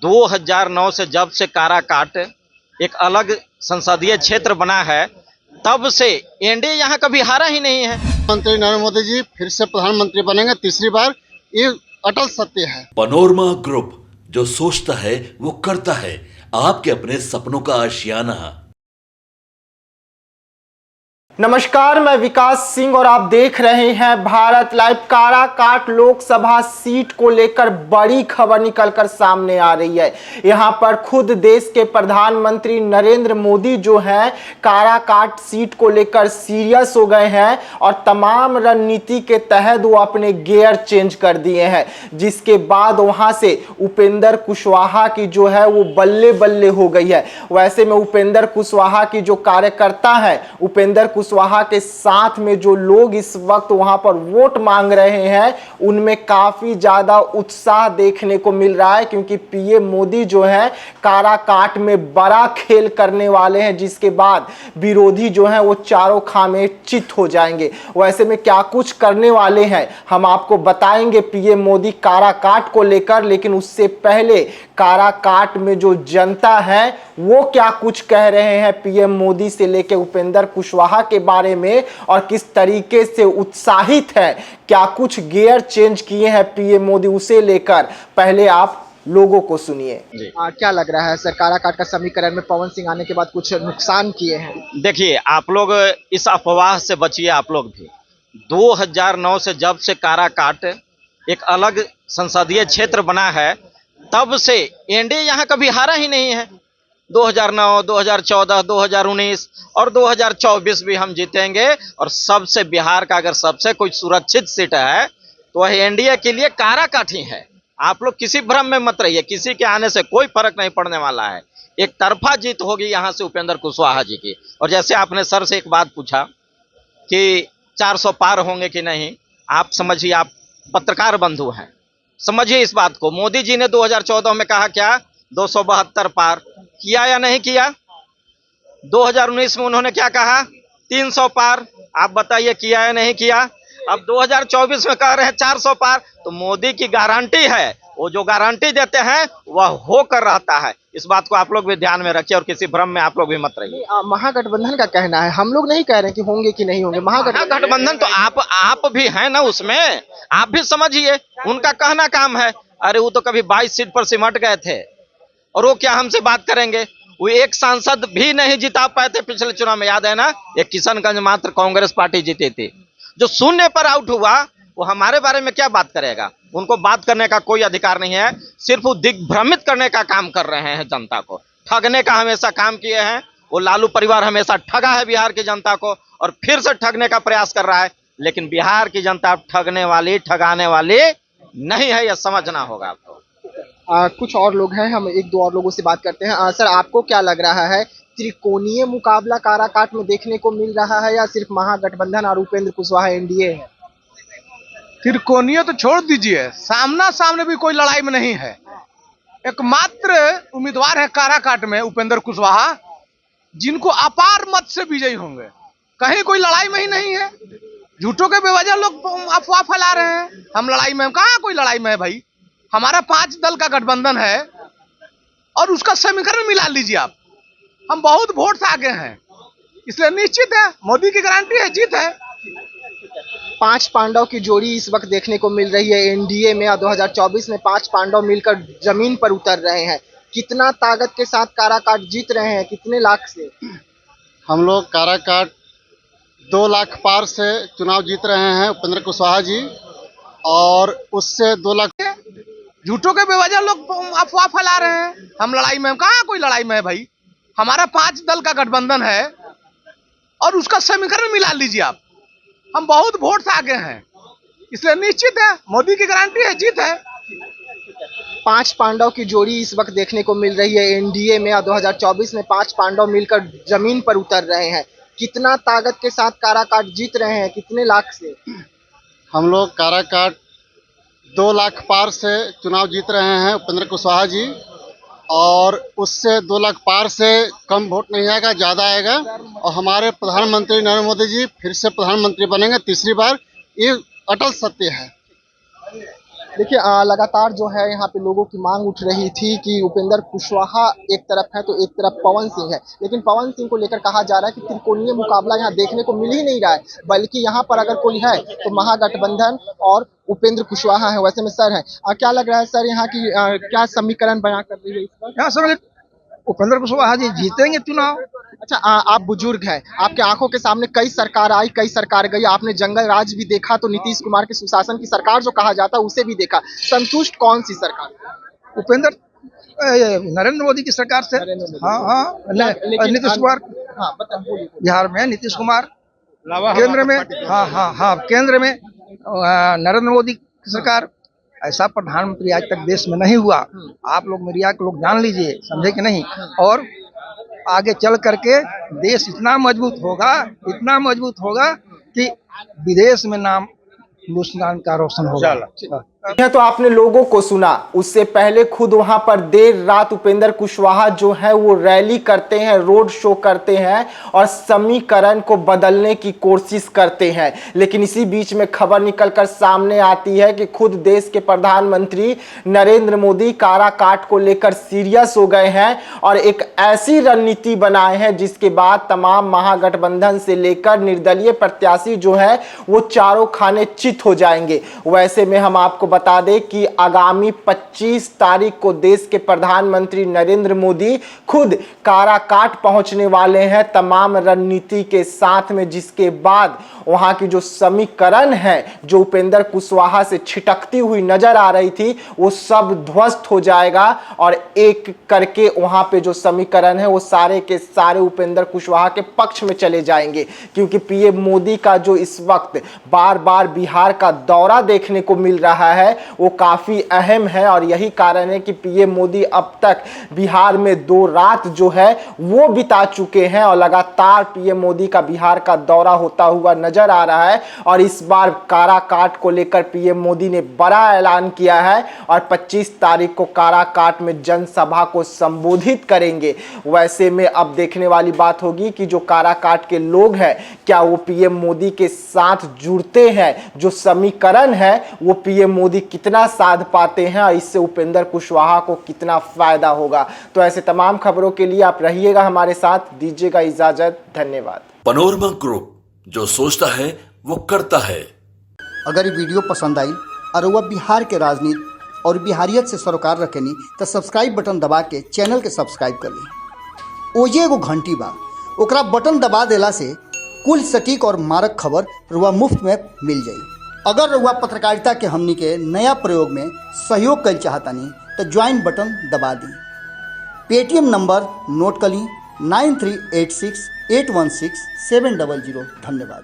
2009 से जब से काराकाट एक अलग संसदीय क्षेत्र बना है, तब से एनडीए यहाँ कभी हारा ही नहीं है। मंत्री नरेंद्र मोदी जी फिर से प्रधानमंत्री बनेंगे तीसरी बार, ये अटल सत्य है। पनोरमा ग्रुप, जो सोचता है वो करता है। आपके अपने सपनों का आशियाना। नमस्कार, मैं विकास सिंह और आप देख रहे हैं भारत लाइव। काराकाट लोकसभा सीट को लेकर बड़ी खबर निकलकर सामने आ रही है। यहां पर खुद देश के प्रधानमंत्री नरेंद्र मोदी जो हैं काराकाट सीट को लेकर सीरियस हो गए हैं और तमाम रणनीति के तहत वो अपने गियर चेंज कर दिए हैं, जिसके बाद वहां से उपेंद्र कुशवाहा की जो है वो बल्ले बल्ले हो गई है। वैसे में उपेंद्र कुशवाहा की जो कार्यकर्ता है, उपेंद्र कुशवाहा के साथ में जो लोग इस वक्त वहां पर वोट मांग रहे हैं, उनमें काफी ज्यादा उत्साह देखने को मिल रहा है, क्योंकि पीएम मोदी जो है काराकाट में बड़ा खेल करने वाले हैं, जिसके बाद विरोधी जो है वो चारों खामे चित हो जाएंगे। वैसे में क्या कुछ करने वाले हैं हम आपको बताएंगे पीएम मोदी काराकाट को लेकर, लेकिन उससे पहले काराकाट में जो जनता है वो क्या कुछ कह रहे हैं पीएम मोदी से लेकर उपेंद्र कुशवाहा के बारे में और किस तरीके से उत्साहित है, क्या कुछ गियर चेंज किए हैं पीएम मोदी, उसे लेकर पहले आप लोगों को सुनिए। क्या लग रहा है सर, काराकाट का समीकरण में पवन सिंह आने के बाद कुछ नुकसान किए हैं? देखिए, आप लोग इस अफवाह से बचिए। आप लोग भी 2009 से जब से काराकाट एक अलग संसदीय क्षेत्र बना है, तब से एनडीए यहाँ कभी हारा ही नहीं है। 2009, 2014, 2019 और 2024 भी हम जीतेंगे। और सबसे बिहार का अगर सबसे कोई सुरक्षित सीट है तो वह एनडीए के लिए काराकाट ही है। आप लोग किसी भ्रम में मत रहिए, किसी के आने से कोई फर्क नहीं पड़ने वाला है। एक तरफा जीत होगी यहाँ से उपेंद्र कुशवाहा जी की। और जैसे आपने सर से एक बात पूछा कि 400 पार होंगे कि नहीं, आप समझिए, आप पत्रकार बंधु हैं, समझिए इस बात को। मोदी जी ने 2014 में कहा क्या, 272 पार किया या नहीं किया? 2019 में उन्होंने क्या कहा, 300 पार। आप बताइए किया या नहीं किया? अब 2024 में कह रहे हैं 400 पार। तो मोदी की गारंटी है, वो जो गारंटी देते हैं वह होकर रहता है। इस बात को आप लोग भी ध्यान में रखिए और किसी भ्रम में आप लोग भी मत रहिए। महागठबंधन का कहना है, हम लोग नहीं कह रहे कि होंगे कि नहीं होंगे। महागठबंधन तो आप भी हैं ना उसमें, आप भी समझिए। उनका कहना काम है। अरे वो तो कभी 22 सीट पर सिमट गए थे और वो क्या हमसे बात करेंगे? वो एक सांसद भी नहीं जिता पाए थे पिछले चुनाव में, याद है ना? एक किशनगंज मात्र कांग्रेस पार्टी जीती थी। जो शून्य पर आउट हुआ वो हमारे बारे में क्या बात करेगा? उनको बात करने का कोई अधिकार नहीं है। सिर्फ वो दिग्भ्रमित करने का काम कर रहे हैं, जनता को ठगने का हमेशा काम किए हैं। वो लालू परिवार हमेशा ठगा है बिहार की जनता को और फिर से ठगने का प्रयास कर रहा है। लेकिन बिहार की जनता ठगने वाली, ठगाने वाली नहीं है, यह समझना होगा आपको। कुछ और लोग हैं, हम एक दो और लोगों से बात करते हैं। सर, आपको क्या लग रहा है, त्रिकोणीय मुकाबला काराकाट में देखने को मिल रहा है या सिर्फ महागठबंधन और उपेंद्र कुशवाहा एनडीए है? त्रिकोणीय तो छोड़ दीजिए, सामना सामने भी कोई लड़ाई में नहीं है। एकमात्र उम्मीदवार है काराकाट में उपेंद्र कुशवाहा, जिनको अपार मत से विजयी होंगे। कहीं कोई लड़ाई में ही नहीं है। झूठों के बेवजह लोग अफवाह फैला रहे हैं हम लड़ाई में। कहाँ कोई लड़ाई में है भाई? हमारा 5 दल का गठबंधन है और उसका समीकरण मिला लीजिए आप। हम बहुत वोट से आगे हैं, इसलिए निश्चित है मोदी की गारंटी है, जीत है। 5 पांडव की जोड़ी इस वक्त देखने को मिल रही है एनडीए में और 2024 में 5 पांडव मिलकर जमीन पर उतर रहे हैं। कितना ताकत के साथ काराकाट जीत रहे हैं, कितने लाख से? हम लोग काराकाट 2 लाख पार से चुनाव जीत रहे हैं उपेंद्र कुशवाहा जी, और उससे 2 लाख। झूठों के बेवजह लोग अफवाह फैला रहे हैं हम लड़ाई में। कहाँ कोई लड़ाई में है भाई? हमारा 5 दल का गठबंधन है और उसका समीकरण मिला लीजिए आप। हम बहुत वोट से आगे हैं, इसलिए निश्चित है मोदी की गारंटी है, जीत है। 5 पांडव की जोड़ी इस वक्त देखने को मिल रही है एनडीए में और 2024 में 5 पांडव मिलकर जमीन पर उतर रहे हैं। कितना ताकत के साथ काराकाट जीत रहे हैं, कितने लाख से? हम लोग काराकाट 2 लाख पार से चुनाव जीत रहे हैं उपेंद्र कुशवाहा जी, और उससे 2 लाख पार से कम वोट नहीं आएगा, ज़्यादा आएगा। और हमारे प्रधानमंत्री नरेंद्र मोदी जी फिर से प्रधानमंत्री बनेंगे तीसरी बार, ये अटल सत्य है। देखिए लगातार जो है यहाँ पे लोगों की मांग उठ रही थी कि उपेंद्र कुशवाहा एक तरफ है तो एक तरफ पवन सिंह है, लेकिन पवन सिंह को लेकर कहा जा रहा है कि त्रिकोणीय मुकाबला यहाँ देखने को मिल ही नहीं रहा है, बल्कि यहाँ पर अगर कोई है तो महागठबंधन और उपेंद्र कुशवाहा है। वैसे में सर है क्या लग रहा है सर यहाँ की क्या समीकरण बयां कर रही है इस पर? यहाँ सर उपेंद्र कुशवाहा जी जीतेंगे चुनाव। अच्छा आप बुजुर्ग हैं, आपके आंखों के सामने कई सरकार आई कई सरकार गई, आपने जंगल राज भी देखा तो नीतीश कुमार के सुशासन की सरकार जो कहा जाता है उसे भी देखा, संतुष्ट कौन सी सरकार? उपेंद्र नरेंद्र मोदी की सरकार से। हाँ नीतीश कुमार बिहार में, नीतीश कुमार केंद्र में, हाँ केंद्र में नरेंद्र मोदी की सरकार। ऐसा प्रधानमंत्री आज तक देश में नहीं हुआ। आप लोग मीडिया के लोग जान लीजिए, समझे कि नहीं। और आगे चल करके देश इतना मजबूत होगा कि विदेश में नाम हिंदुस्तान का रोशन होगा। तो आपने लोगों को सुना, उससे पहले खुद वहां पर देर रात उपेंद्र कुशवाहा जो है वो रैली करते हैं, रोड शो करते हैं और समीकरण को बदलने की कोशिश करते हैं। लेकिन इसी बीच में खबर निकलकर सामने आती है कि खुद देश के प्रधानमंत्री नरेंद्र मोदी काराकाट को लेकर सीरियस हो गए हैं और एक ऐसी रणनीति बनाए हैं जिसके बाद तमाम महागठबंधन से लेकर निर्दलीय प्रत्याशी जो है वो चारों खाने चित हो जाएंगे। वैसे में हम आपको बता दें कि आगामी 25 तारीख को देश के प्रधानमंत्री नरेंद्र मोदी खुद काराकाट पहुंचने वाले हैं तमाम रणनीति के साथ में, जिसके बाद वहां की जो समीकरण है जो उपेंद्र कुशवाहा से छिटकती हुई नजर आ रही थी वो सब ध्वस्त हो जाएगा और एक करके वहां पे जो समीकरण है वो सारे के सारे उपेंद्र कुशवाहा के पक्ष में चले जाएंगे। क्योंकि पीएम मोदी का जो इस वक्त बार बार बिहार का दौरा देखने को मिल रहा है वो काफी अहम है और यही कारण है कि पीएम मोदी अब तक बिहार में 2 रात जो है वो बिता चुके हैं और लगातार पीएम मोदी का बिहार का दौरा होता हुआ नजर आ रहा है। और इस बार काराकाट को लेकर पीएम मोदी ने बड़ा ऐलान किया है और 25 तारीख को काराकाट में जनसभा को संबोधित करेंगे। वैसे में अब देखने वाली बात होगी कि जो काराकाट के लोग हैं क्या वो पीएम मोदी के साथ जुड़ते हैं, जो समीकरण है वो पीएम मोदी कितना साध पाते हैं और इससे उपेंद्र कुशवाहा को कितना फायदा होगा। तो ऐसे तमाम खबरों के लिए आप रहिएगा हमारे साथ, दीजिएगा इजाजत, धन्यवाद। पनोरमा ग्रुप, जो सोचता है वो करता है। अगर ये वीडियो पसंद आई और वह बिहार के राजनीति और बिहारियत से सरोकार रखेनी तो सब्सक्राइब बटन दबा के चैनल के सब्सक्राइब कर ली। ओजे एगो घंटी बा, ओकरा बटन दबा देला से कुल सटीक और मारक खबर रुआ मुफ्त में मिल जाई। अगर रुआ पत्रकारिता के हमनी के नया प्रयोग में सहयोग कर चाहतानी तो ज्वाइन बटन दबा दी। पेटीएम नंबर नोट कर ली 9386816700। धन्यवाद।